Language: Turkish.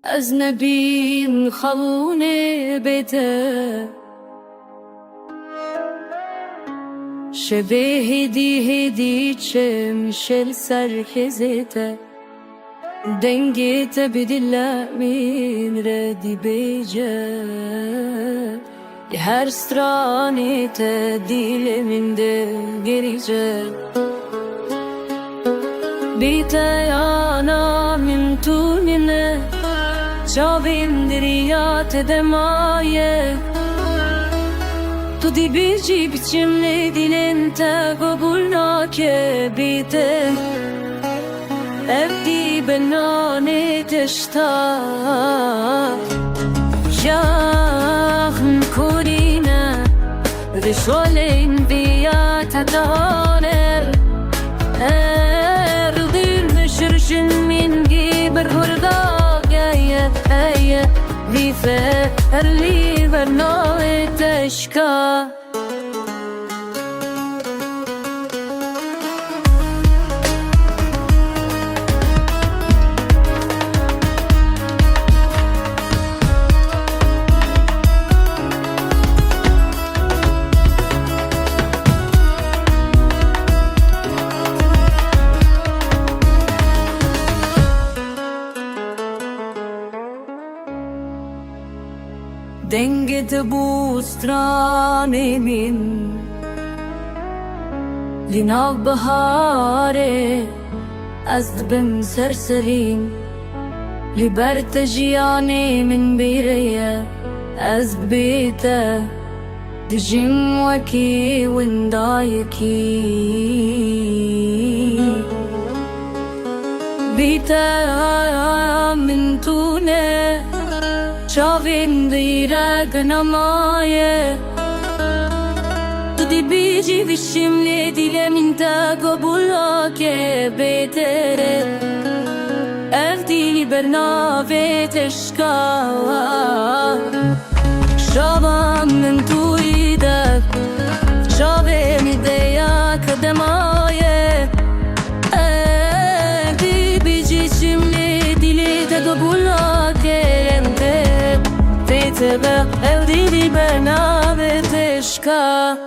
أجنبي خلوني بيته شبه هدي مشل سرحزته دنجيته بدلا من ردي بيجا her stranete diliminde gelecek Biteyana min tunine Çavim diriyate demaye Tu di bici biçimli dilinte Gobulna ke bite Evdi benane teşta Yahn kurina Rişolin via tadaner Erdil müşrşin min giber hurda Gaya aya Vife erli vernoe teşka Denget bu strane min Linav bahare Az ben serserin Liberte jiyane min bireye Az bita Dijim waki windayaki Bita min tune Çavim direk namaye Tu di bici vişimli dilemin te kabula ke betere Evdi bernave teşka Şavam min tuide Çavim deya kademaye Evdi bici şimdi dili te kabula ke Tebe evdi di bernave teşka